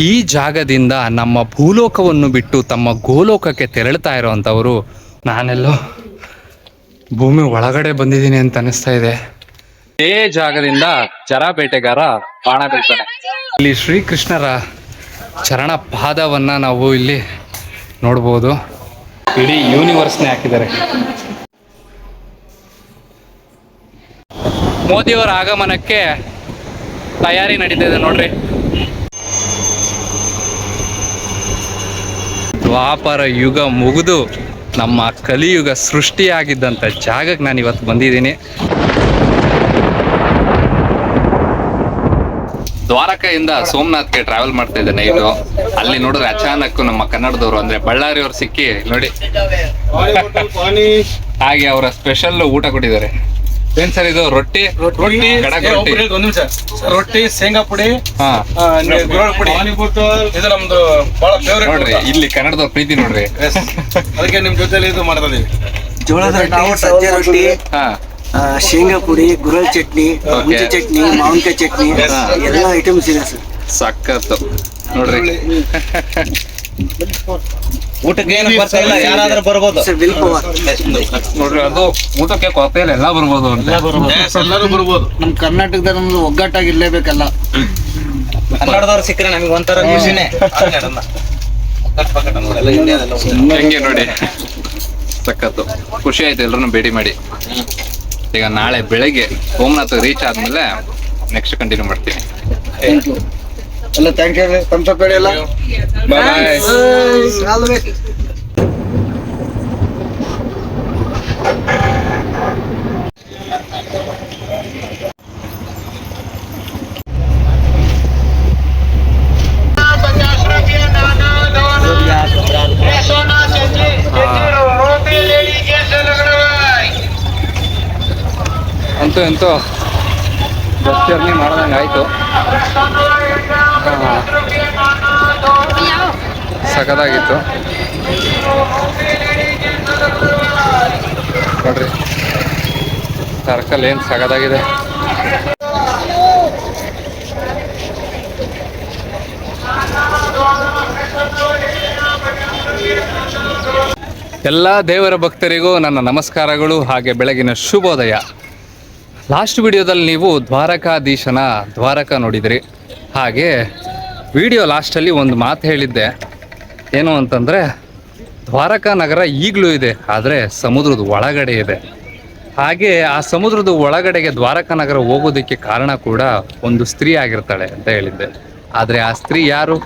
ಈ ಜಾಗದಿಂದ ನಮ್ಮ ಭೂಲೋಕವನ್ನು ಬಿಟ್ಟು ತಮ್ಮ ಗೋಲೋಕಕ್ಕೆ ತೆರಳುತ್ತಾ ಇರುವಂಥವರು ನಾನೆಲ್ಲೋ ಭೂಮಿ ಒಳಗಡೆ ಬಂದಿದ್ದೀನಿ ಅಂತ ಅನಿಸ್ತಾ ಇದೆ. ಇದೇ ಜಾಗದಿಂದ ಜರ ಬೇಟೆಗಾರ ಬಾಣ ಬೀಳ್ತಾನೆ. ಇಲ್ಲಿ ಶ್ರೀಕೃಷ್ಣರ ಚರಣ ಪಾದವನ್ನ ನಾವು ಇಲ್ಲಿ ನೋಡ್ಬೋದು. ಇಡೀ ಯೂನಿವರ್ಸ್ನೇ ಹಾಕಿದ್ದಾರೆ. ಮೋದಿಯವರ ಆಗಮನಕ್ಕೆ ತಯಾರಿ ನಡೀತಿದೆ ನೋಡ್ರಿ. ದ್ವಾಪರ ಯುಗ ಮುಗಿದು ನಮ್ಮ ಕಲಿಯುಗ ಸೃಷ್ಟಿಯಾಗಿದ್ದಂಥ ಜಾಗಕ್ಕೆ ನಾನು ಇವತ್ತು ಬಂದಿದ್ದೀನಿ. ದ್ವಾರಕೆಯಿಂದ ಸೋಮನಾಥ್ಗೆ ಟ್ರಾವೆಲ್ ಮಾಡ್ತಾ ಇದ್ದೇನೆ. ಇದು ಅಲ್ಲಿ ನೋಡಿದ್ರೆ ಅಚಾನಕ್ ನಮ್ಮ ಕನ್ನಡದವರು ಅಂದ್ರೆ ಬಳ್ಳಾರಿಯವ್ರು ಸಿಕ್ಕಿ ನೋಡಿ ಹಾಗೆ ಅವರ ಸ್ಪೆಷಲ್ ಊಟ ಕೊಟ್ಟಿದ್ದಾರೆ. ಏನ್ ಸರ್ ಇದು? ರೊಟ್ಟಿ ರೊಟ್ಟಿ ಶೇಂಗಾ ಪುಡಿ ಪುಡಿ ಇದು ನಮ್ದು ಬಹಳ ಫೇವರೇಟ್ ನೋಡ್ರಿ. ಇಲ್ಲಿ ಕನ್ನಡದವ್ರ ಪ್ರೀತಿ ನೋಡ್ರಿ. ಅದಕ್ಕೆ ನಿಮ್ ಜೊತೆಲಿ ಇದು ಮಾಡ್ತದೆ. ಜೋಳದ ರೊಟ್ಟಿ, ಸಜ್ಜೆ ರೊಟ್ಟಿ, ಶೇಂಗಾ ಪುಡಿ, ಗುರಳ್ ಚಟ್ನಿ, ಮುಂಚೆ ಚಟ್ನಿ, ಮಾವಿನಕಾಯಿ ಚಟ್ನಿ, ಎಲ್ಲ ಐಟಮ್ಸ್ ಇದೆ ಸರ್. ಸಖತ್ತು ನೋಡ್ರಿ. ಊಟಕ್ಕೆ ಏನು ಬರ್ತಾ ಇಲ್ಲ, ಯಾರಾದ್ರೂ ಬರ್ಬೋದು ನೋಡ್ರಿ. ಅದು ಊಟಕ್ಕೆ ಕೊರತೆ ಇಲ್ಲ, ಎಲ್ಲ ಬರ್ಬೋದು ಅಂತ. ಎಲ್ಲರೂ ಬರ್ಬೋದು. ನಮ್ ಕರ್ನಾಟಕದ ನಮ್ದು ಒಗ್ಗಟ್ಟಾಗಿ ಇರ್ಲೇಬೇಕಲ್ಲ. ಕನ್ನಡದವ್ರು ಸಿಕ್ಕರೆ ನಮಗೆ ಒಂಥರ ಖುಷಿನೇ. ಹೆಂಗೆ ನೋಡಿ, ಸಖತ್ತು ಖುಷಿ ಆಯ್ತು ಎಲ್ಲರನ್ನು ಭೇಟಿ ಮಾಡಿ. ಈಗ ನಾಳೆ ಬೆಳಗ್ಗೆ ಸೋಮನಾಥ್ ರೀಚ್ ಆದ್ಮೇಲೆ ನೆಕ್ಸ್ಟ್ ಕಂಟಿನ್ಯೂ ಮಾಡ್ತೀನಿ. ಎಲ್ಲ ಥ್ಯಾಂಕ್ ಯು. ಥಮ್ಸ್ ಅಪ್ ಎಲ್ಲ ಬಾಯ್. ಅಂತೂ ಎಂತೂ ಬಸ್ ಜರ್ನಿ ಮಾಡ್ದಂಗೆ ಆಯಿತು. ಸಖತ್ತಾಗಿತ್ತು ನೋಡ್ರಿ. ಸರ್ಕಲ್ ಏನು ಸಖತ್ತಾಗಿದೆ. ಎಲ್ಲ ದೇವರ ಭಕ್ತರಿಗೂ ನನ್ನ ನಮಸ್ಕಾರಗಳು, ಹಾಗೆ ಬೆಳಗಿನ ಶುಭೋದಯ. ಲಾಸ್ಟ್ ವಿಡಿಯೋದಲ್ಲಿ ನೀವು ದ್ವಾರಕಾಧೀಶನ ದ್ವಾರಕ ನೋಡಿದ್ರಿ. ಹಾಗೆ ವಿಡಿಯೋ ಲಾಸ್ಟಲ್ಲಿ ಒಂದು ಮಾತು ಹೇಳಿದ್ದೆ, ಏನು ಅಂತಂದರೆ ದ್ವಾರಕಾ ನಗರ ಈಗಲೂ ಇದೆ, ಆದರೆ ಸಮುದ್ರದ ಒಳಗಡೆ ಇದೆ. ಹಾಗೆ ಆ ಸಮುದ್ರದ ಒಳಗಡೆಗೆ ದ್ವಾರಕಾ ನಗರ ಹೋಗೋದಕ್ಕೆ ಕಾರಣ ಕೂಡ ಒಂದು ಸ್ತ್ರೀ ಆಗಿರ್ತಾಳೆ ಅಂತ ಹೇಳಿದ್ದೆ. ಆದರೆ ಆ ಸ್ತ್ರೀ ಯಾರು,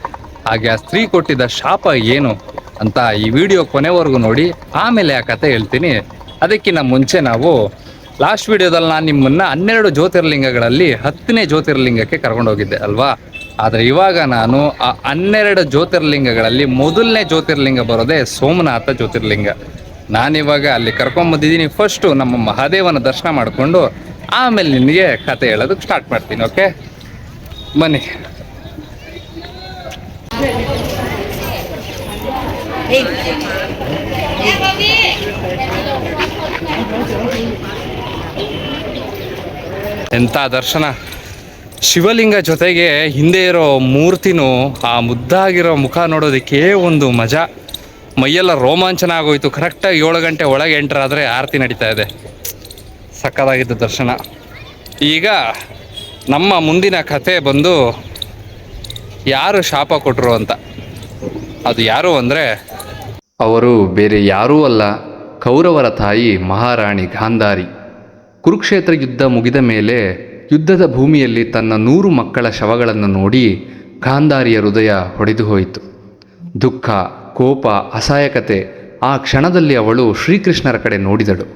ಹಾಗೆ ಆ ಸ್ತ್ರೀ ಕೊಟ್ಟಿದ್ದ ಶಾಪ ಏನು ಅಂತ ಈ ವಿಡಿಯೋ ಕೊನೆವರೆಗೂ ನೋಡಿ, ಆಮೇಲೆ ಆ ಕತೆ ಹೇಳ್ತೀನಿ. ಅದಕ್ಕಿಂತ ಮುಂಚೆ ನಾವು ಲಾಸ್ಟ್ ವಿಡಿಯೋದಲ್ಲಿ ನಾನು ನಿಮ್ಮನ್ನು 12 ಜ್ಯೋತಿರ್ಲಿಂಗಗಳಲ್ಲಿ 10ನೇ ಜ್ಯೋತಿರ್ಲಿಂಗಕ್ಕೆ ಕರ್ಕೊಂಡೋಗಿದ್ದೆ ಅಲ್ವಾ. ಆದರೆ ಇವಾಗ ನಾನು ಆ 12 ಜ್ಯೋತಿರ್ಲಿಂಗಗಳಲ್ಲಿ ಮೊದಲನೇ ಜ್ಯೋತಿರ್ಲಿಂಗ ಬರೋದೇ ಸೋಮನಾಥ ಜ್ಯೋತಿರ್ಲಿಂಗ. ನಾನಿವಾಗ ಅಲ್ಲಿ ಕರ್ಕೊಂಬಂದಿದ್ದೀನಿ. ಫಸ್ಟು ನಮ್ಮ ಮಹಾದೇವನ ದರ್ಶನ ಮಾಡಿಕೊಂಡು ಆಮೇಲೆ ನಿನಗೆ ಕತೆ ಹೇಳೋದಕ್ಕೆ ಸ್ಟಾರ್ಟ್ ಮಾಡ್ತೀನಿ. ಓಕೆ, ಬನ್ನಿ. ಎಂಥ ದರ್ಶನ! ಶಿವಲಿಂಗ ಜೊತೆಗೆ ಹಿಂದೆ ಇರೋ ಮೂರ್ತಿನೂ ಆ ಮುದ್ದಾಗಿರೋ ಮುಖ ನೋಡೋದಕ್ಕೆ ಒಂದು ಮಜಾ. ಮೈಯೆಲ್ಲ ರೋಮಾಂಚನ ಆಗೋಯ್ತು. ಕರೆಕ್ಟಾಗಿ 7 ಗಂಟೆ ಒಳಗೆ ಎಂಟರ್ ಆದರೆ ಆರತಿ ನಡೀತಾ ಇದೆ. ಸಕ್ಕತ್ತಾಗಿದ್ದು ದರ್ಶನ. ಈಗ ನಮ್ಮ ಮುಂದಿನ ಕಥೆ ಬಂದು ಯಾರು ಶಾಪ ಕೊಟ್ಟರು ಅಂತ. ಅದು ಯಾರು ಅಂದರೆ ಅವರು ಬೇರೆ ಯಾರೂ ಅಲ್ಲ, ಕೌರವರ ತಾಯಿ ಮಹಾರಾಣಿ ಗಾಂಧಾರಿ. ಕುರುಕ್ಷೇತ್ರ ಯುದ್ಧ ಮುಗಿದ ಮೇಲೆ ಯುದ್ಧದ ಭೂಮಿಯಲ್ಲಿ ತನ್ನ 100 ಮಕ್ಕಳ ಶವಗಳನ್ನು ನೋಡಿ ಗಾಂಧಾರಿಯ ಹೃದಯ ಹೊಡೆದು ಹೋಯಿತು. ದುಃಖ, ಕೋಪ, ಅಸಹಾಯಕತೆ. ಆ ಕ್ಷಣದಲ್ಲಿ ಅವಳು ಶ್ರೀಕೃಷ್ಣರ ಕಡೆ ನೋಡಿದಳು.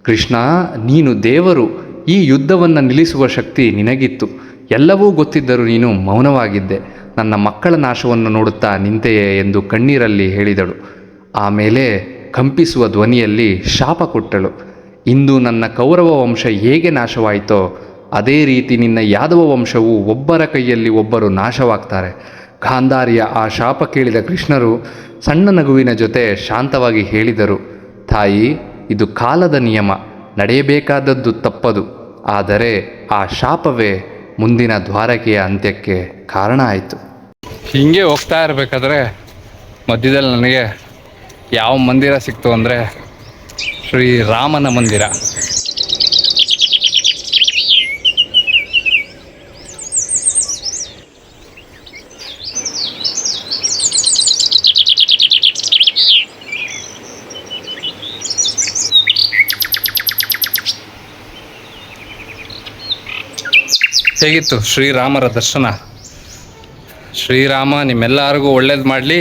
ಕೃಷ್ಣ, ನೀನು ದೇವರು. ಈ ಯುದ್ಧವನ್ನು ನಿಲ್ಲಿಸುವ ಶಕ್ತಿ ನಿನಗಿತ್ತು. ಎಲ್ಲವೂ ಗೊತ್ತಿದ್ದರೂ ನೀನು ಮೌನವಾಗಿದ್ದೆ. ನನ್ನ ಮಕ್ಕಳ ನಾಶವನ್ನು ನೋಡುತ್ತಾ ನಿಂತೆಯೇ ಎಂದು ಕಣ್ಣೀರಲ್ಲಿ ಹೇಳಿದಳು. ಆಮೇಲೆ ಕಂಪಿಸುವ ಧ್ವನಿಯಲ್ಲಿ ಶಾಪ ಕೊಟ್ಟಳು. ಇಂದು ನನ್ನ ಕೌರವ ವಂಶ ಹೇಗೆ ನಾಶವಾಯಿತೋ ಅದೇ ರೀತಿ ನಿನ್ನ ಯಾದವ ವಂಶವು ಒಬ್ಬರ ಕೈಯಲ್ಲಿ ಒಬ್ಬರು ನಾಶವಾಗ್ತಾರೆ. ಗಾಂಧಾರಿಯ ಆ ಶಾಪ ಕೇಳಿದ ಕೃಷ್ಣರು ಸಣ್ಣ ನಗುವಿನ ಜೊತೆ ಶಾಂತವಾಗಿ ಹೇಳಿದರು, ತಾಯಿ, ಇದು ಕಾಲದ ನಿಯಮ. ನಡೆಯಬೇಕಾದದ್ದು ತಪ್ಪದು. ಆದರೆ ಆ ಶಾಪವೇ ಮುಂದಿನ ದ್ವಾರಕೆಯ ಅಂತ್ಯಕ್ಕೆ ಕಾರಣ ಆಯಿತು. ಹಿಂಗೆ ಹೋಗ್ತಾ ಇರಬೇಕಾದ್ರೆ ಮಧ್ಯದಲ್ಲಿ ನನಗೆ ಯಾವ ಮಂದಿರ ಸಿಕ್ತು ಅಂದರೆ ಶ್ರೀರಾಮನ ಮಂದಿರ. ಹೇಗಿತ್ತು ಶ್ರೀರಾಮರ ದರ್ಶನ? ಶ್ರೀರಾಮ ನಿಮ್ಮೆಲ್ಲರಿಗೂ ಒಳ್ಳೇದು ಮಾಡಲಿ.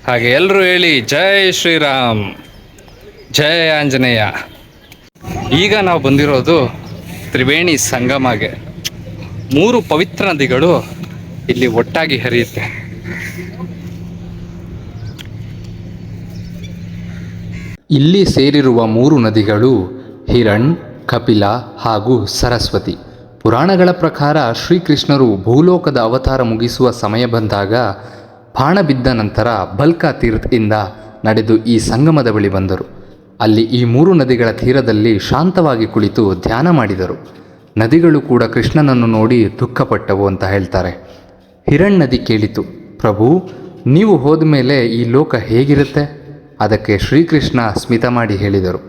ಹಾಗೆ ಎಲ್ಲರೂ ಹೇಳಿ ಜೈ ಶ್ರೀರಾಮ್, ಜೈ ಆಂಜನೇಯ. ಈಗ ನಾವು ಬಂದಿರೋದು ತ್ರಿವೇಣಿ ಸಂಗಮಗೆ. 3 ಪವಿತ್ರ ನದಿಗಳು ಇಲ್ಲಿ ಒಟ್ಟಾಗಿ ಹರಿಯುತ್ತೆ. ಇಲ್ಲಿ ಸೇರಿರುವ 3 ನದಿಗಳು ಹಿರಣ್, ಕಪಿಲ ಹಾಗೂ ಸರಸ್ವತಿ. ಪುರಾಣಗಳ ಪ್ರಕಾರ ಶ್ರೀಕೃಷ್ಣರು ಭೂಲೋಕದ ಅವತಾರ ಮುಗಿಸುವ ಸಮಯ ಬಂದಾಗ ಬಾಣ ಬಿದ್ದ ನಂತರ ಬಲ್ಕಾ ತೀರ್ಥದಿಂದ ನಡೆದು ಈ ಸಂಗಮದ ಬಳಿ ಬಂದರು. ಅಲ್ಲಿ ಈ 3 ನದಿಗಳ ತೀರದಲ್ಲಿ ಶಾಂತವಾಗಿ ಕುಳಿತು ಧ್ಯಾನ ಮಾಡಿದರು. ನದಿಗಳು ಕೂಡ ಕೃಷ್ಣನನ್ನು ನೋಡಿ ದುಃಖಪಟ್ಟವು ಅಂತ ಹೇಳ್ತಾರೆ. ಹಿರಣ್ ನದಿ ಕೇಳಿತು, ಪ್ರಭು, ನೀವು ಹೋದ ಮೇಲೆ ಈ ಲೋಕ ಹೇಗಿರುತ್ತೆ? ಅದಕ್ಕೆ ಶ್ರೀಕೃಷ್ಣ ಸ್ಮಿತ ಮಾಡಿ ಹೇಳಿದರು,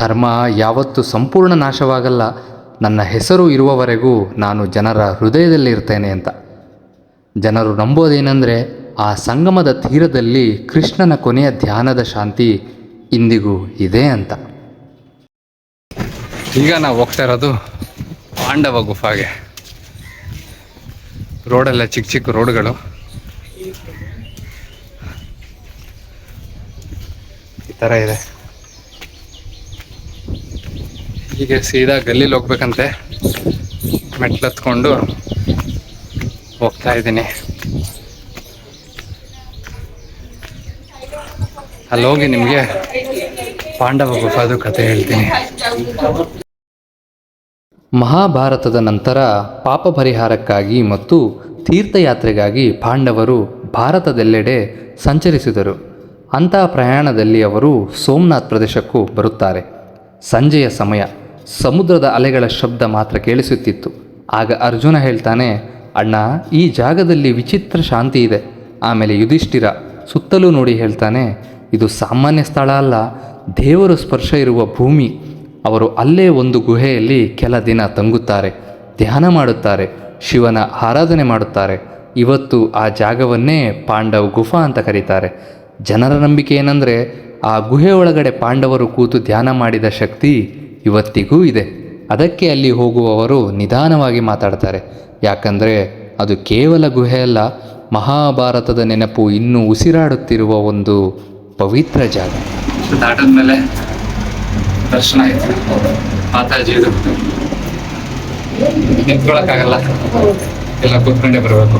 ಧರ್ಮ ಯಾವತ್ತೂ ಸಂಪೂರ್ಣ ನಾಶವಾಗಲ್ಲ. ನನ್ನ ಹೆಸರು ಇರುವವರೆಗೂ ನಾನು ಜನರ ಹೃದಯದಲ್ಲಿ ಇರ್ತೇನೆ ಅಂತ. ಜನರು ನಂಬೋದೇನೆಂದರೆ ಆ ಸಂಗಮದ ತೀರದಲ್ಲಿ ಕೃಷ್ಣನ ಕೊನೆಯ ಧ್ಯಾನದ ಶಾಂತಿ ಇಂದಿಗೂ ಇದೆ ಅಂತ. ಈಗ ನಾವು ಹೋಗ್ತಾ ಇರೋದು ಪಾಂಡವ ಗುಫಾಗೆ. ರೋಡೆಲ್ಲ ಚಿಕ್ಕ ಚಿಕ್ಕ ರೋಡ್ಗಳು. ಈ ಥರ ಇದೆ. ಈಗ ಸೀದಾ ಗಲ್ಲಿಲಿ ಹೋಗ್ಬೇಕಂತೆ. ಮೆಟ್ಲತ್ಕೊಂಡು ಹೋಗ್ತಾ ಇದ್ದೀನಿ. ಅಲ್ಲೋಗಿ ನಿಮಗೆ ಪಾಂಡವ ಗುಫಾದು ಕಥೆ ಹೇಳ್ತೀನಿ. ಮಹಾಭಾರತದ ನಂತರ ಪಾಪ ಪರಿಹಾರಕ್ಕಾಗಿ ಮತ್ತು ತೀರ್ಥಯಾತ್ರೆಗಾಗಿ ಪಾಂಡವರು ಭಾರತದೆಲ್ಲೆಡೆ ಸಂಚರಿಸಿದರು. ಅಂತಹ ಪ್ರಯಾಣದಲ್ಲಿ ಅವರು ಸೋಮನಾಥ್ ಪ್ರದೇಶಕ್ಕೂ ಬರುತ್ತಾರೆ. ಸಂಜೆಯ ಸಮಯ. ಸಮುದ್ರದ ಅಲೆಗಳ ಶಬ್ದ ಮಾತ್ರ ಕೇಳಿಸುತ್ತಿತ್ತು. ಆಗ ಅರ್ಜುನ ಹೇಳ್ತಾನೆ, ಅಣ್ಣ, ಈ ಜಾಗದಲ್ಲಿ ವಿಚಿತ್ರ ಶಾಂತಿ ಇದೆ. ಆಮೇಲೆ ಯುಧಿಷ್ಠಿರ ಸುತ್ತಲೂ ನೋಡಿ ಹೇಳ್ತಾನೆ, ಇದು ಸಾಮಾನ್ಯ ಸ್ಥಳ ಅಲ್ಲ, ದೇವರು ಸ್ಪರ್ಶ ಇರುವ ಭೂಮಿ. ಅವರು ಅಲ್ಲೇ ಒಂದು ಗುಹೆಯಲ್ಲಿ ಕೆಲ ದಿನ ತಂಗುತ್ತಾರೆ, ಧ್ಯಾನ ಮಾಡುತ್ತಾರೆ, ಶಿವನ ಆರಾಧನೆ ಮಾಡುತ್ತಾರೆ. ಇವತ್ತು ಆ ಜಾಗವನ್ನೇ ಪಾಂಡವ್ ಗುಫಾ ಅಂತ ಕರೀತಾರೆ. ಜನರ ನಂಬಿಕೆ ಏನಂದರೆ ಆ ಗುಹೆ ಒಳಗಡೆ ಪಾಂಡವರು ಕೂತು ಧ್ಯಾನ ಮಾಡಿದ ಶಕ್ತಿ ಇವತ್ತಿಗೂ ಇದೆ. ಅದಕ್ಕೆ ಅಲ್ಲಿ ಹೋಗುವವರು ನಿಧಾನವಾಗಿ ಮಾತಾಡ್ತಾರೆ. ಯಾಕಂದರೆ ಅದು ಕೇವಲ ಗುಹೆ ಅಲ್ಲ, ಮಹಾಭಾರತದ ನೆನಪು ಇನ್ನೂ ಉಸಿರಾಡುತ್ತಿರುವ ಒಂದು ಪವಿತ್ರ ಜಾಗ. ದಾಟದ್ಮೇಲೆ ದರ್ಶನ ಆಯಿತು. ಮಾತಾಜಿದು ನಿಂತ್ಕೊಳ್ಳೋಕ್ಕಾಗಲ್ಲ, ಎಲ್ಲ ಕೂತ್ಕೊಂಡೇ ಬರಬೇಕು.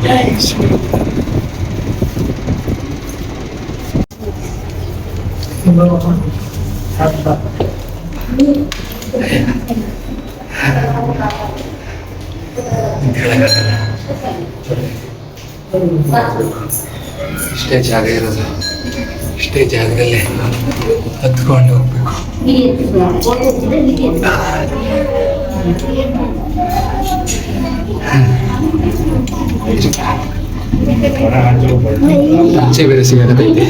ಇಷ್ಟೇ ಜಾಗ ಇರೋದು. ಇಷ್ಟೇ ಜಾಗದಲ್ಲೇ ಹತ್ಕೊಂಡು ಹೋಗ್ಬೇಕು. ಅಂಚೆ ಬೇರೆ ಸಿಗತೈತೆ.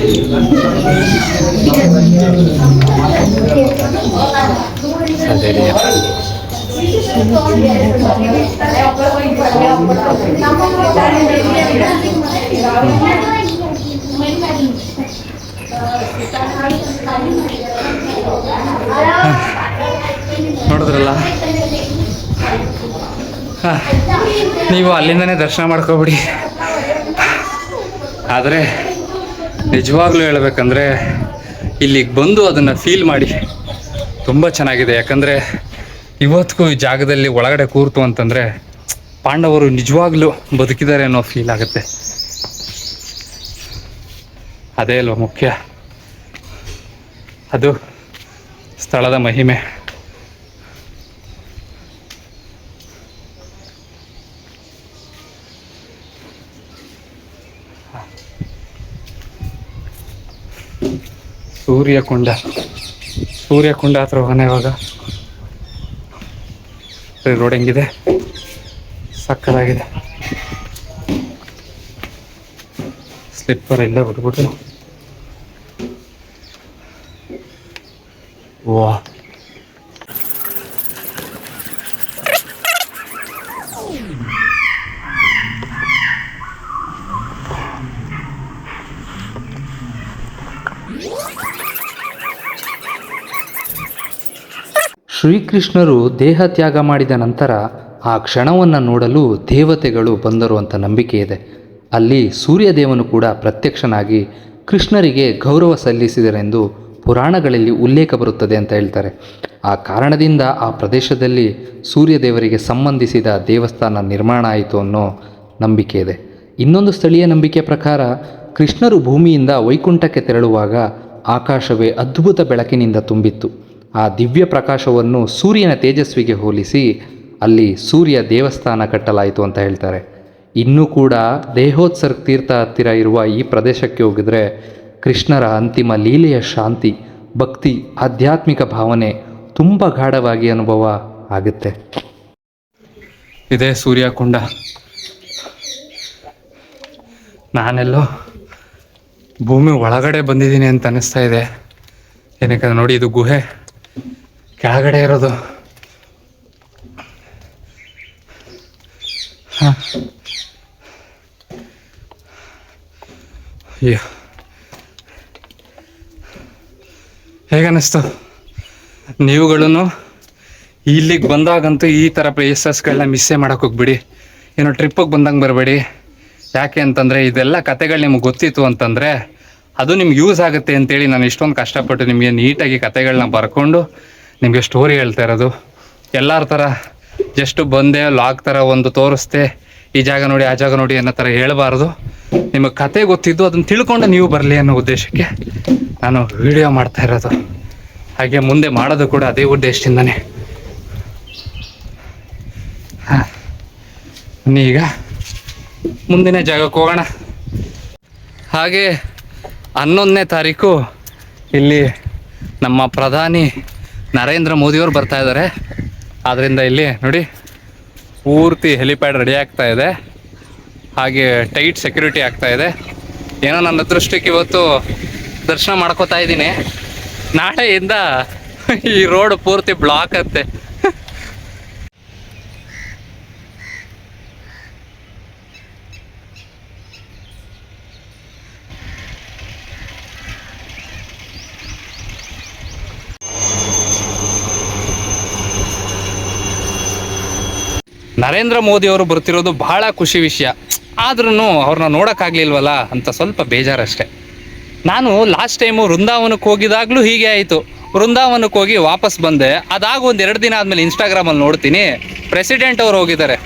ನೋಡಿದ್ರಲ್ಲ, ನೀವು ಅಲ್ಲಿಂದನೇ ದರ್ಶನ ಮಾಡ್ಕೊಬಿಡಿ. ಆದರೆ ನಿಜವಾಗ್ಲೂ ಹೇಳ್ಬೇಕಂದ್ರೆ ಇಲ್ಲಿಗೆ ಬಂದು ಅದನ್ನು ಫೀಲ್ ಮಾಡಿ. ತುಂಬ ಚೆನ್ನಾಗಿದೆ. ಯಾಕಂದರೆ ಇವತ್ತಿಗೂ ಈ ಜಾಗದಲ್ಲಿ ಒಳಗಡೆ ಕೂರ್ತು ಅಂತಂದರೆ ಪಾಂಡವರು ನಿಜವಾಗ್ಲೂ ಬದುಕಿದ್ದಾರೆ ಅನ್ನೋ ಫೀಲ್ ಆಗುತ್ತೆ. ಅದೇ ಅಲ್ವ ಮುಖ್ಯ. ಅದು ಸ್ಥಳದ ಮಹಿಮೆ. ಸೂರ್ಯಕುಂಡ ಹತ್ರ ಹೋಗೋಣ ಇವಾಗ. ರೋಡ್ ಹೆಂಗಿದೆ, ಸಕ್ಕತ್ತಾಗಿದೆ. ಸ್ಲಿಪ್ಪರ್ ಇಲ್ಲೇ ಬಿಟ್ಬಿಟ್ಟು ವಾ ಶ್ರೀಕೃಷ್ಣರು ದೇಹ ತ್ಯಾಗ ಮಾಡಿದ ನಂತರ ಆ ಕ್ಷಣವನ್ನು ನೋಡಲು ದೇವತೆಗಳು ಬಂದರು ಅಂತ ನಂಬಿಕೆ ಇದೆ. ಅಲ್ಲಿ ಸೂರ್ಯದೇವನು ಕೂಡ ಪ್ರತ್ಯಕ್ಷನಾಗಿ ಕೃಷ್ಣರಿಗೆ ಗೌರವ ಸಲ್ಲಿಸಿದರೆಂದು ಪುರಾಣಗಳಲ್ಲಿ ಉಲ್ಲೇಖ ಬರುತ್ತದೆ ಅಂತ ಹೇಳ್ತಾರೆ. ಆ ಕಾರಣದಿಂದ ಆ ಪ್ರದೇಶದಲ್ಲಿ ಸೂರ್ಯದೇವರಿಗೆ ಸಂಬಂಧಿಸಿದ ದೇವಸ್ಥಾನ ನಿರ್ಮಾಣ ಆಯಿತು ಅನ್ನೋ ನಂಬಿಕೆ ಇದೆ. ಇನ್ನೊಂದು ಸ್ಥಳೀಯ ನಂಬಿಕೆ ಪ್ರಕಾರ ಕೃಷ್ಣರು ಭೂಮಿಯಿಂದ ವೈಕುಂಠಕ್ಕೆ ತೆರಳುವಾಗ ಆಕಾಶವೇ ಅದ್ಭುತ ಬೆಳಕಿನಿಂದ ತುಂಬಿತ್ತು. ಆ ದಿವ್ಯ ಪ್ರಕಾಶವನ್ನು ಸೂರ್ಯನ ತೇಜಸ್ವಿಗೆ ಹೋಲಿಸಿ ಅಲ್ಲಿ ಸೂರ್ಯ ದೇವಸ್ಥಾನ ಕಟ್ಟಲಾಯಿತು ಅಂತ ಹೇಳ್ತಾರೆ. ಇನ್ನೂ ಕೂಡ ದೇಹೋತ್ಸರ್ಗ ತೀರ್ಥ ಹತ್ತಿರ ಇರುವ ಈ ಪ್ರದೇಶಕ್ಕೆ ಹೋಗಿದ್ರೆ ಕೃಷ್ಣರ ಅಂತಿಮ ಲೀಲೆಯ ಶಾಂತಿ, ಭಕ್ತಿ, ಆಧ್ಯಾತ್ಮಿಕ ಭಾವನೆ ತುಂಬ ಗಾಢವಾಗಿ ಅನುಭವ ಆಗುತ್ತೆ. ಇದೇ ಸೂರ್ಯಕುಂಡ. ನಾನೆಲ್ಲೋ ಭೂಮಿ ಒಳಗಡೆ ಬಂದಿದ್ದೀನಿ ಅಂತ ಅನ್ನಿಸ್ತಾ ಇದೆ. ಏನಕ್ಕೆ ನೋಡಿ, ಇದು ಗುಹೆ ಕೆಳಗಡೆ ಇರೋದು. ಅಯ್ಯೋ, ಹೇಗನ್ನಿಸ್ತು? ನೀವುಗಳನ್ನು ಇಲ್ಲಿಗೆ ಬಂದಾಗಂತೂ ಈ ಥರ ಪ್ಲೇಸಸ್ಗಳನ್ನ ಮಿಸ್ಸೇ ಮಾಡೋಕೆ ಹೋಗ್ಬಿಡಿ. ಏನೋ ಟ್ರಿಪ್ಪಿಗೆ ಬಂದಂಗೆ ಬರಬೇಡಿ. ಯಾಕೆ ಅಂತಂದರೆ ಇದೆಲ್ಲ ಕತೆಗಳು ನಿಮ್ಗೆ ಗೊತ್ತಿತ್ತು ಅಂತಂದರೆ ಅದು ನಿಮ್ಗೆ ಯೂಸ್ ಆಗುತ್ತೆ ಅಂತೇಳಿ ನಾನು ಇಷ್ಟೊಂದು ಕಷ್ಟಪಟ್ಟು ನಿಮಗೆ ನೀಟಾಗಿ ಕತೆಗಳನ್ನ ಬರ್ಕೊಂಡು ನಿಮಗೆ ಸ್ಟೋರಿ ಹೇಳ್ತಾ ಇರೋದು. ಎಲ್ಲರ ಥರ ಜಸ್ಟ್ ಬಂದೆ ಲಾಗ್ ಥರ ಒಂದು ತೋರಿಸ್ದೆ, ಈ ಜಾಗ ನೋಡಿ ಆ ಜಾಗ ನೋಡಿ ಅನ್ನೋ ಥರ ಹೇಳಬಾರ್ದು. ನಿಮಗೆ ಕತೆ ಗೊತ್ತಿದ್ದು ಅದನ್ನು ತಿಳ್ಕೊಂಡು ನೀವು ಬರಲಿ ಅನ್ನೋ ಉದ್ದೇಶಕ್ಕೆ ನಾನು ವಿಡಿಯೋ ಮಾಡ್ತಾ ಇರೋದು. ಹಾಗೆ ಮುಂದೆ ಮಾಡೋದು ಕೂಡ ಅದೇ ಉದ್ದೇಶದಿಂದನೇ. ಈಗ ಮುಂದಿನ ಜಾಗಕ್ಕೆ ಹೋಗೋಣ. ಹಾಗೆ 11ನೇ ತಾರೀಕು ಇಲ್ಲಿ ನಮ್ಮ ಪ್ರಧಾನಿ ನರೇಂದ್ರ ಮೋದಿಯವರು ಬರ್ತಾ ಇದ್ದಾರೆ. ಆದ್ದರಿಂದ ಇಲ್ಲಿ ನೋಡಿ ಪೂರ್ತಿ ಹೆಲಿಪ್ಯಾಡ್ ರೆಡಿ ಆಗ್ತಾ ಇದೆ. ಹಾಗೆ ಟೈಟ್ ಸೆಕ್ಯೂರಿಟಿ ಆಗ್ತಾ ಇದೆ. ಏನೋ ನನ್ನ ಅದೃಷ್ಟಕ್ಕೆ ಇವತ್ತು ದರ್ಶನ ಮಾಡ್ಕೋತಾ ಇದ್ದೀನಿ. ನಾಳೆಯಿಂದ ಈ ರೋಡ್ ಪೂರ್ತಿ ಬ್ಲಾಕ್ ಅಂತೆ. ನರೇಂದ್ರ ಮೋದಿ ಅವರು ಬರ್ತಿರೋದು ಬಹಳ ಖುಷಿ ವಿಷಯ. ಆದ್ರೂ ಅವ್ರನ್ನ ನೋಡೋಕ್ಕಾಗಲಿಲ್ವಲ್ಲ ಅಂತ ಸ್ವಲ್ಪ ಬೇಜಾರಷ್ಟೆ. ನಾನು ಲಾಸ್ಟ್ ಟೈಮು ವೃಂದಾವನಕ್ಕೆ ಹೋಗಿದಾಗಲೂ ಹೀಗೆ ಆಯಿತು. ವೃಂದಾವನಕ್ಕೆ ಹೋಗಿ ವಾಪಸ್ ಬಂದೆ. ಅದಾಗ ಒಂದು 2 ದಿನ ಆದಮೇಲೆ ಇನ್ಸ್ಟಾಗ್ರಾಮಲ್ಲಿ ನೋಡ್ತೀನಿ ಪ್ರೆಸಿಡೆಂಟ್ ಅವ್ರು ಹೋಗಿದ್ದಾರೆ.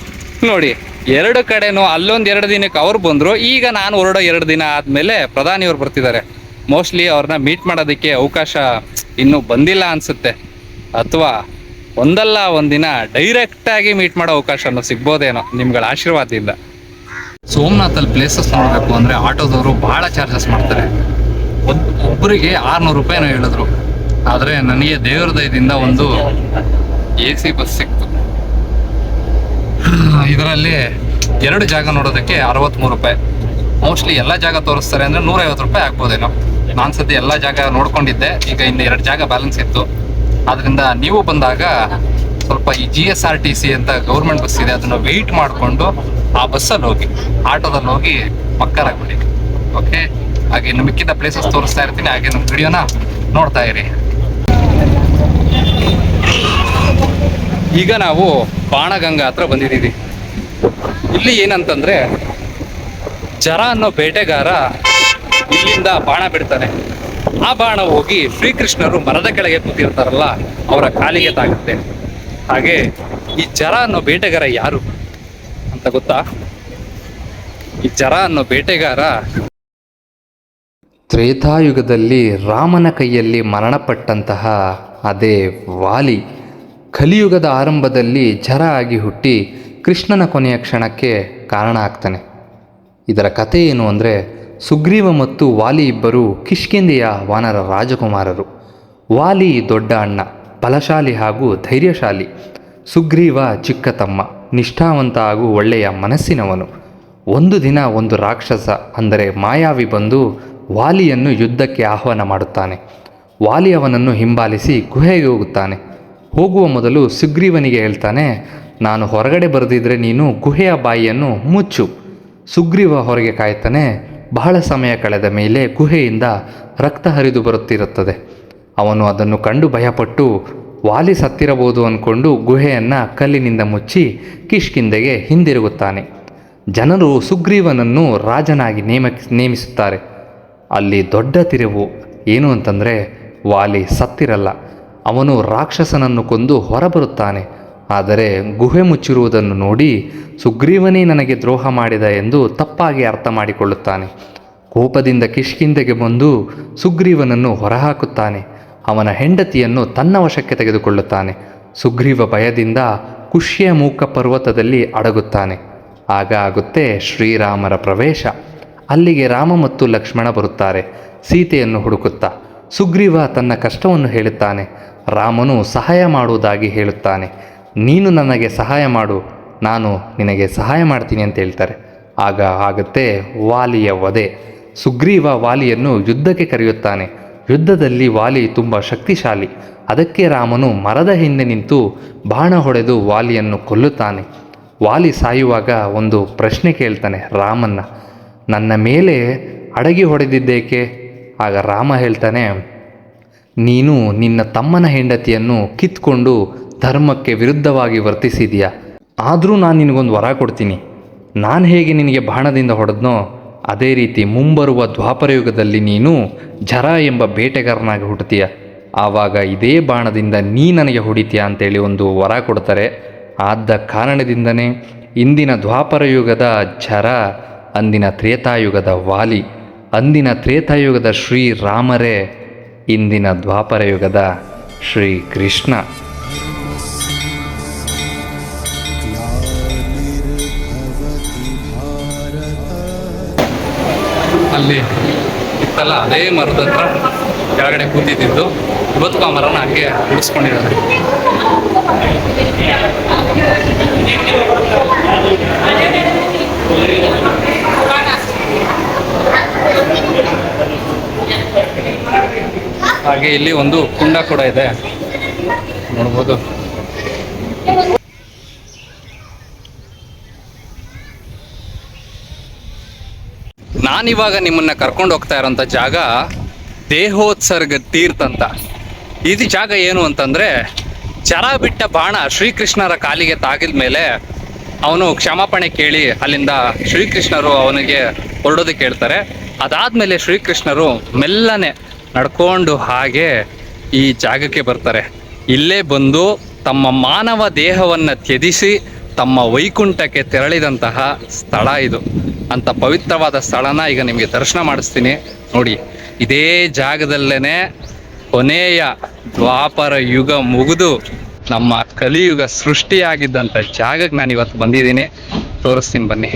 ನೋಡಿ, 2 ಕಡೆನೂ ಅಲ್ಲೊಂದು 2 ದಿನಕ್ಕೆ ಅವ್ರು ಬಂದರು. ಈಗ ನಾನು ಹೊರಡೋ 2 ದಿನ ಆದಮೇಲೆ ಪ್ರಧಾನಿಯವ್ರು ಬರ್ತಿದ್ದಾರೆ. ಮೋಸ್ಟ್ಲಿ ಅವ್ರನ್ನ ಮೀಟ್ ಮಾಡೋದಕ್ಕೆ ಅವಕಾಶ ಇನ್ನೂ ಬಂದಿಲ್ಲ ಅನಿಸುತ್ತೆ. ಅಥವಾ ಒಂದಲ್ಲ ಒಂದಿನ ಡೈರೆಕ್ಟಾಗಿ ಮೀಟ್ ಮಾಡೋ ಅವಕಾಶನೂ ಸಿಗ್ಬೋದೇನೋ ನಿಮ್ಗಳ ಆಶೀರ್ವಾದದಿಂದ. ಸೋಮನಾಥಲ್ಲಿ ಪ್ಲೇಸಸ್ ನೋಡಬೇಕು ಅಂದರೆ ಆಟೋದವರು ಭಾಳ ಚಾರ್ಜಸ್ ಮಾಡ್ತಾರೆ. ಒಬ್ಬರಿಗೆ 600 ರೂಪಾಯಿನೋ ಹೇಳಿದ್ರು. ಆದರೆ ನನಗೆ ದೇವ್ರ ದಯದಿಂದ ಒಂದು AC ಬಸ್ ಸಿಕ್ತು. ಇದರಲ್ಲಿ 2 ಜಾಗ ನೋಡೋದಕ್ಕೆ 63 ರೂಪಾಯಿ. ಮೋಸ್ಟ್ಲಿ ಎಲ್ಲ ಜಾಗ ತೋರಿಸ್ತಾರೆ ಅಂದರೆ 150 ರೂಪಾಯಿ ಆಗ್ಬೋದೇನೋ. ನಾನು ಸದ್ಯ ಎಲ್ಲ ಜಾಗ ನೋಡ್ಕೊಂಡಿದ್ದೆ. ಈಗ ಇನ್ನು 2 ಜಾಗ ಬ್ಯಾಲೆನ್ಸ್ ಇತ್ತು. ಆದ್ದರಿಂದ ನೀವು ಬಂದಾಗ ಸ್ವಲ್ಪ ಈ GSRTC ಅಂತ ಗೌರ್ಮೆಂಟ್ ಬಸ್ ಇದೆ, ಅದನ್ನು ವೆಯ್ಟ್ ಮಾಡಿಕೊಂಡು ಆ ಬಸ್ಸಲ್ಲಿ ಹೋಗಿ, ಆಟೋದಲ್ಲಿ ಹೋಗಿ ಮಕ್ಕರಾಗ್ಬಿಡಿ. ಓಕೆ, ಹಾಗೆ ಇನ್ನು ಮಿಕ್ಕಿದ ಪ್ಲೇಸಸ್ ತೋರಿಸ್ತಾ ಇರ್ತೀನಿ. ಹಾಗೆ ನಮ್ಮ ವಿಡಿಯೋನ ನೋಡ್ತಾ ಇರಿ. ಈಗ ನಾವು ಬಾಣಗಂಗಾ ಹತ್ರ ಬಂದಿದ್ದೀವಿ. ಇಲ್ಲಿ ಏನಂತಂದ್ರೆ ಜರ ಅನ್ನೋ ಬೇಟೆಗಾರ ಇಲ್ಲಿಂದ ಬಾಣ ಬಿಡ್ತಾನೆ. ಆ ಬಾಣ ಹೋಗಿ ಶ್ರೀಕೃಷ್ಣರು ಮರದ ಕೆಳಗೆ ಕೂತಿರ್ತಾರಲ್ಲ ಅವರ ಕಾಲಿಗೆ ತಾಗುತ್ತೆ. ಹಾಗೆ ಈ ಜರ ಅನ್ನೋ ಬೇಟೆಗಾರ ಯಾರು ಅಂತ ಗೊತ್ತಾ? ಈ ಜರ ಅನ್ನೋ ಬೇಟೆಗಾರ ತ್ರೇತಾಯುಗದಲ್ಲಿ ರಾಮನ ಕೈಯಲ್ಲಿ ಮರಣಪಟ್ಟಂತಹ ಅದೇ ವಾಲಿ ಕಲಿಯುಗದ ಆರಂಭದಲ್ಲಿ ಜರ ಆಗಿ ಹುಟ್ಟಿ ಕೃಷ್ಣನ ಕೊನೆಯ ಕ್ಷಣಕ್ಕೆ ಕಾರಣ ಆಗ್ತಾನೆ. ಇದರ ಕಥೆ ಏನು ಅಂದರೆ, ಸುಗ್ರೀವ ಮತ್ತು ವಾಲಿ ಇಬ್ಬರು ಕಿಷ್ಕಿಂಧೆಯ ವಾನರ ರಾಜಕುಮಾರರು. ವಾಲಿ ದೊಡ್ಡ ಅಣ್ಣ, ಬಲಶಾಲಿ ಹಾಗೂ ಧೈರ್ಯಶಾಲಿ. ಸುಗ್ರೀವ ಚಿಕ್ಕ ತಮ್ಮ, ನಿಷ್ಠಾವಂತ ಹಾಗೂ ಒಳ್ಳೆಯ ಮನಸ್ಸಿನವನು. ಒಂದು ದಿನ ಒಂದು ರಾಕ್ಷಸ ಅಂದರೆ ಮಾಯಾವಿ ಬಂದು ವಾಲಿಯನ್ನು ಯುದ್ಧಕ್ಕೆ ಆಹ್ವಾನ ಮಾಡುತ್ತಾನೆ. ವಾಲಿ ಅವನನ್ನು ಹಿಂಬಾಲಿಸಿ ಗುಹೆಗೆ ಹೋಗುತ್ತಾನೆ. ಹೋಗುವ ಮೊದಲು ಸುಗ್ರೀವನಿಗೆ ಹೇಳ್ತಾನೆ, ನಾನು ಹೊರಗಡೆ ಬರೆದಿದ್ರೆ ನೀನು ಗುಹೆಯ ಬಾಯಿಯನ್ನು ಮುಚ್ಚು. ಸುಗ್ರೀವ ಹೊರಗೆ ಕಾಯ್ತಾನೆ. ಬಹಳ ಸಮಯ ಕಳೆದ ಮೇಲೆ ಗುಹೆಯಿಂದ ರಕ್ತ ಹರಿದು ಬರುತ್ತಿರುತ್ತದೆ. ಅವನು ಅದನ್ನು ಕಂಡು ಭಯಪಟ್ಟು ವಾಲಿ ಸತ್ತಿರಬಹುದು ಅಂದ್ಕೊಂಡು ಗುಹೆಯನ್ನು ಕಲ್ಲಿನಿಂದ ಮುಚ್ಚಿ ಕಿಷ್ಕಿಂಧೆಗೆ ಹಿಂದಿರುಗುತ್ತಾನೆ. ಜನರು ಸುಗ್ರೀವನನ್ನು ರಾಜನಾಗಿ ನೇಮಿಸುತ್ತಾರೆ. ಅಲ್ಲಿ ದೊಡ್ಡ ತಿರುವು ಏನು ಅಂತಂದರೆ ವಾಲಿ ಸತ್ತಿರಲ್ಲ. ಅವನು ರಾಕ್ಷಸನನ್ನು ಕೊಂದು ಹೊರಬರುತ್ತಾನೆ. ಆದರೆ ಗುಹೆ ಮುಚ್ಚಿರುವುದನ್ನು ನೋಡಿ ಸುಗ್ರೀವನೇ ನನಗೆ ದ್ರೋಹ ಮಾಡಿದ ಎಂದು ತಪ್ಪಾಗಿ ಅರ್ಥ ಮಾಡಿಕೊಳ್ಳುತ್ತಾನೆ. ಕೋಪದಿಂದ ಕಿಷ್ಕಿಂಧೆಗೆ ಬಂದು ಸುಗ್ರೀವನನ್ನು ಹೊರಹಾಕುತ್ತಾನೆ. ಅವನ ಹೆಂಡತಿಯನ್ನು ತನ್ನ ವಶಕ್ಕೆ ತೆಗೆದುಕೊಳ್ಳುತ್ತಾನೆ. ಸುಗ್ರೀವ ಭಯದಿಂದ ಕುಶ್ಯ ಮೂಕ ಪರ್ವತದಲ್ಲಿ ಅಡಗುತ್ತಾನೆ. ಆಗ ಆಗುತ್ತೆ ಶ್ರೀರಾಮರ ಪ್ರವೇಶ. ಅಲ್ಲಿಗೆ ರಾಮ ಮತ್ತು ಲಕ್ಷ್ಮಣ ಬರುತ್ತಾರೆ ಸೀತೆಯನ್ನು ಹುಡುಕುತ್ತಾ. ಸುಗ್ರೀವ ತನ್ನ ಕಷ್ಟವನ್ನು ಹೇಳುತ್ತಾನೆ. ರಾಮನು ಸಹಾಯ ಮಾಡುವುದಾಗಿ ಹೇಳುತ್ತಾನೆ. ನೀನು ನನಗೆ ಸಹಾಯ ಮಾಡು, ನಾನು ನಿನಗೆ ಸಹಾಯ ಮಾಡ್ತೀನಿ ಅಂತ ಹೇಳ್ತಾರೆ. ಆಗ ಆಗುತ್ತೆ ವಾಲಿಯ ವಧೆ. ಸುಗ್ರೀವ ವಾಲಿಯನ್ನು ಯುದ್ಧಕ್ಕೆ ಕರೆಯುತ್ತಾನೆ. ಯುದ್ಧದಲ್ಲಿ ವಾಲಿ ತುಂಬ ಶಕ್ತಿಶಾಲಿ. ಅದಕ್ಕೆ ರಾಮನು ಮರದ ಹಿಂದೆ ನಿಂತು ಬಾಣ ಹೊಡೆದು ವಾಲಿಯನ್ನು ಕೊಲ್ಲುತ್ತಾನೆ. ವಾಲಿ ಸಾಯುವಾಗ ಒಂದು ಪ್ರಶ್ನೆ ಕೇಳ್ತಾನೆ ರಾಮನ್ನ, ನನ್ನ ಮೇಲೆ ಅಡಗಿ ಹೊಡೆದಿದ್ದೇಕೆ? ಆಗ ರಾಮ ಹೇಳ್ತಾನೆ, ನೀನು ನಿನ್ನ ತಮ್ಮನ ಹೆಂಡತಿಯನ್ನು ಕಿತ್ಕೊಂಡು ಧರ್ಮಕ್ಕೆ ವಿರುದ್ಧವಾಗಿ ವರ್ತಿಸಿದೀಯಾ. ಆದರೂ ನಾನು ನಿನಗೊಂದು ವರ ಕೊಡ್ತೀನಿ. ನಾನು ಹೇಗೆ ನಿನಗೆ ಬಾಣದಿಂದ ಹೊಡೆದ್ನೋ ಅದೇ ರೀತಿ ಮುಂಬರುವ ದ್ವಾಪರಯುಗದಲ್ಲಿ ನೀನು ಜರ ಎಂಬ ಬೇಟೆಗಾರನಾಗಿ ಹುಟ್ಟುತ್ತೀಯ. ಆವಾಗ ಇದೇ ಬಾಣದಿಂದ ನೀ ನನಗೆ ಹೊಡಿತೀಯ ಅಂತೇಳಿ ಒಂದು ವರ ಕೊಡ್ತಾರೆ. ಆದ ಕಾರಣದಿಂದನೇ ಇಂದಿನ ದ್ವಾಪರಯುಗದ ಜರ, ಅಂದಿನ ತ್ರೇತಾಯುಗದ ವಾಲಿ, ಅಂದಿನ ತ್ರೇತಾಯುಗದ ಶ್ರೀರಾಮರೇ ಇಂದಿನ ದ್ವಾಪರಯುಗದ ಶ್ರೀಕೃಷ್ಣ. ಅಲ್ಲಿ ಇತ್ತಲ್ಲ ಅದೇ ಮರದ ಹತ್ರ ಕೆಳಗಡೆ ಕೂತಿದ್ದು ಇವತ್ತು ಆ ಮರನ ಹಾಗೆ ಉಳಿಸ್ಕೊಂಡಿದ್ದಾರೆ. ಹಾಗೆ ಇಲ್ಲಿ ಒಂದು ಕುಂಡ ಕೂಡ ಇದೆ, ನೋಡ್ಬೋದು. ನಾನಿವಾಗ ನಿಮ್ಮನ್ನ ಕರ್ಕೊಂಡು ಹೋಗ್ತಾ ಇರೋಂಥ ಜಾಗ ದೇಹೋತ್ಸರ್ಗ ತೀರ್ಥ ಅಂತ. ಇದು ಜಾಗ ಏನು ಅಂತಂದ್ರೆ, ಜರ ಬಿಟ್ಟ ಬಾಣ ಶ್ರೀಕೃಷ್ಣರ ಕಾಲಿಗೆ ತಾಗಿದ ಮೇಲೆ ಅವನು ಕ್ಷಮಾಪಣೆ ಕೇಳಿ ಅಲ್ಲಿಂದ ಶ್ರೀಕೃಷ್ಣರು ಅವನಿಗೆ ಹೊರಡೋದಕ್ಕೆ ಹೇಳ್ತಾರೆ. ಅದಾದ್ಮೇಲೆ ಶ್ರೀಕೃಷ್ಣರು ಮೆಲ್ಲನೆ ನಡ್ಕೊಂಡು ಹಾಗೆ ಈ ಜಾಗಕ್ಕೆ ಬರ್ತಾರೆ. ಇಲ್ಲೇ ಬಂದು ತಮ್ಮ ಮಾನವ ದೇಹವನ್ನು ತ್ಯಜಿಸಿ ತಮ್ಮ ವೈಕುಂಠಕ್ಕೆ ತೆರಳಿದಂತಹ ಸ್ಥಳ ಇದು. ಅಂತ ಪವಿತ್ರವಾದ ಸ್ಥಳನ ಈಗ ನಿಮಗೆ ದರ್ಶನ ಮಾಡಿಸ್ತೀನಿ ನೋಡಿ. ಇದೇ ಜಾಗದಲ್ಲೇನೆ ಕೊನೆಯ ದ್ವಾಪರ ಯುಗ ಮುಗಿದು ನಮ್ಮ ಕಲಿಯುಗ ಸೃಷ್ಟಿಯಾಗಿದ್ದಂಥ ಜಾಗಕ್ಕೆ ನಾನು ಇವತ್ತು ಬಂದಿದ್ದೀನಿ. ತೋರಿಸ್ತೀನಿ ಬನ್ನಿ.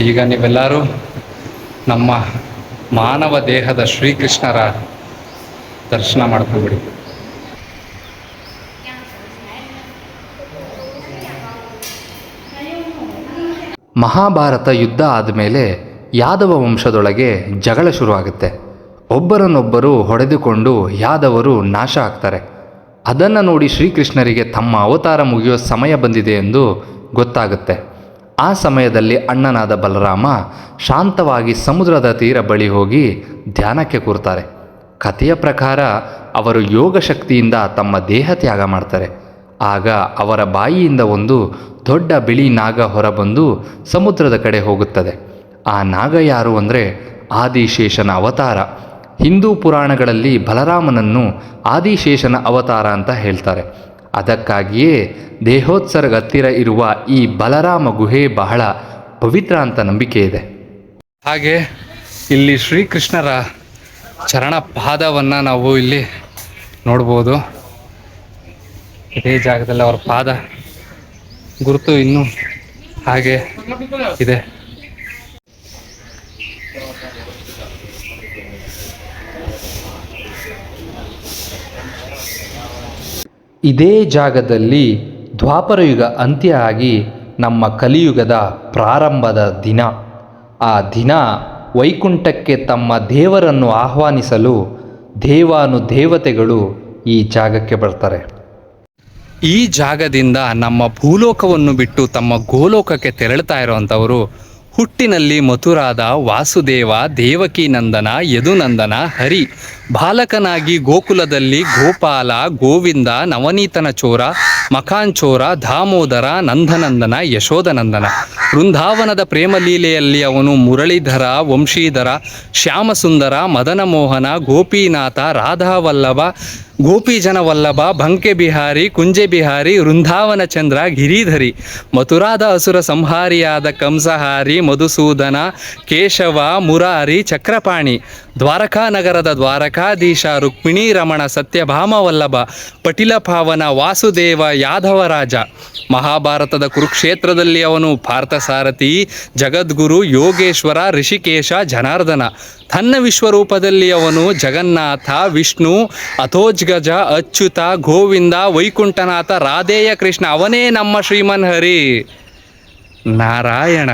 ಈಗ ನೀವೆಲ್ಲರೂ ನಮ್ಮ ಮಾನವ ದೇಹದ ಶ್ರೀಕೃಷ್ಣರ ದರ್ಶನ ಮಾಡ್ಕೊಂಡ್ಬಿಡಿ. ಮಹಾಭಾರತ ಯುದ್ಧ ಆದಮೇಲೆ ಯಾದವ ವಂಶದೊಳಗೆ ಜಗಳ ಶುರುವಾಗುತ್ತೆ. ಒಬ್ಬರನ್ನೊಬ್ಬರು ಹೊಡೆದುಕೊಂಡು ಯಾದವರು ನಾಶ ಆಗ್ತಾರೆ. ಅದನ್ನು ನೋಡಿ ಶ್ರೀಕೃಷ್ಣರಿಗೆ ತಮ್ಮ ಅವತಾರ ಮುಗಿಯೋ ಸಮಯ ಬಂದಿದೆ ಎಂದು ಗೊತ್ತಾಗುತ್ತೆ. ಆ ಸಮಯದಲ್ಲಿ ಅಣ್ಣನಾದ ಬಲರಾಮ ಶಾಂತವಾಗಿ ಸಮುದ್ರದ ತೀರ ಬಳಿ ಹೋಗಿ ಧ್ಯಾನಕ್ಕೆ ಕೂರ್ತಾರೆ. ಕಥೆಯ ಪ್ರಕಾರ ಅವರು ಯೋಗ ಶಕ್ತಿಯಿಂದ ತಮ್ಮ ದೇಹ ತ್ಯಾಗ ಮಾಡ್ತಾರೆ. ಆಗ ಅವರ ಬಾಯಿಯಿಂದ ಒಂದು ದೊಡ್ಡ ಬಿಳಿ ನಾಗ ಹೊರಬಂದು ಸಮುದ್ರದ ಕಡೆ ಹೋಗುತ್ತದೆ. ಆ ನಾಗ ಯಾರು ಅಂದರೆ ಆದಿಶೇಷನ ಅವತಾರ. ಹಿಂದೂ ಪುರಾಣಗಳಲ್ಲಿ ಬಲರಾಮನನ್ನು ಆದಿಶೇಷನ ಅವತಾರ ಅಂತ ಹೇಳ್ತಾರೆ. ಅದಕ್ಕಾಗಿಯೇ ದೇಹೋತ್ಸರ್ಗ ಹತ್ತಿರ ಇರುವ ಈ ಬಲರಾಮ ಗುಹೆ ಬಹಳ ಪವಿತ್ರ ಅಂತ ನಂಬಿಕೆ ಇದೆ. ಹಾಗೆ ಇಲ್ಲಿ ಶ್ರೀಕೃಷ್ಣರ ಚರಣ ಪಾದವನ್ನು ನಾವು ಇಲ್ಲಿ ನೋಡ್ಬೋದು. ಇದೇ ಜಾಗದಲ್ಲಿ ಅವರ ಪಾದ ಗುರುತು ಇನ್ನೂ ಹಾಗೆ ಇದೆ. ಇದೇ ಜಾಗದಲ್ಲಿ ದ್ವಾಪರಯುಗ ಅಂತ್ಯ ಆಗಿ ನಮ್ಮ ಕಲಿಯುಗದ ಪ್ರಾರಂಭದ ದಿನ. ಆ ದಿನ ವೈಕುಂಠಕ್ಕೆ ತಮ್ಮ ದೇವರನ್ನು ಆಹ್ವಾನಿಸಲು ದೇವಾನುದೇವತೆಗಳು ಈ ಜಾಗಕ್ಕೆ ಬರ್ತಾರೆ. ಈ ಜಾಗದಿಂದ ನಮ್ಮ ಭೂಲೋಕವನ್ನು ಬಿಟ್ಟು ತಮ್ಮ ಗೋಲೋಕಕ್ಕೆ ತೆರಳುತ್ತಾ ಇರುವಂಥವರು ಹುಟ್ಟಿನಲ್ಲಿ ಮಥುರಾದ ವಾಸುದೇವ, ದೇವಕಿ ನಂದನ, ಯದುನಂದನ, ಹರಿ, ಬಾಲಕನಾಗಿ ಗೋಕುಲದಲ್ಲಿ ಗೋಪಾಲ, ಗೋವಿಂದ, ನವನೀತನ ಚೋರ, ಮಖಾಂಚೋರ, ದಾಮೋದರ, ನಂದನಂದನ, ಯಶೋಧನಂದನ. ವೃಂದಾವನದ ಪ್ರೇಮಲೀಲೆಯಲ್ಲಿ ಅವನು ಮುರಳೀಧರ, ವಂಶೀಧರ, ಶ್ಯಾಮಸುಂದರ, ಮದನಮೋಹನ, ಗೋಪೀನಾಥ, ರಾಧಾವಲ್ಲಭ, ಗೋಪಿಜನ ವಲ್ಲಭ, ಬಂಕೆ ಬಿಹಾರಿ, ಕುಂಜೆ ಬಿಹಾರಿ, ವೃಂದಾವನ ಚಂದ್ರ, ಗಿರಿಧರಿ, ಮಥುರಾದ ಅಸುರ ಸಂಹಾರಿಯಾದ ಕಂಸಹಾರಿ, ಮಧುಸೂದನ, ಕೇಶವ, ಮುರಾರಿ, ಚಕ್ರಪಾಣಿ, ದ್ವಾರಕಾ ನಗರದ ದ್ವಾರಕಾಧೀಶ, ರುಕ್ಮಿಣೀ ರಮಣ, ಸತ್ಯಭಾಮ ವಲ್ಲಭ, ಪಟಿಲ ಪಾವನ, ವಾಸುದೇವ, ಯಾದವರಾಜ. ಮಹಾಭಾರತದ ಕುರುಕ್ಷೇತ್ರದಲ್ಲಿ ಅವನು ಪಾರ್ಥಸಾರಥಿ, ಜಗದ್ಗುರು, ಯೋಗೇಶ್ವರ, ಋಷಿಕೇಶ, ಜನಾರ್ದನ. ತನ್ನ ವಿಶ್ವರೂಪದಲ್ಲಿ ಅವನು ಜಗನ್ನಾಥ, ವಿಷ್ಣು, ಅಥೋಜ್ಗಜ, ಅಚ್ಯುತ, ಗೋವಿಂದ, ವೈಕುಂಠನಾಥ, ರಾಧೇಯ ಕೃಷ್ಣ. ಅವನೇ ನಮ್ಮ ಶ್ರೀಮನ್ ಹರಿ ನಾರಾಯಣ.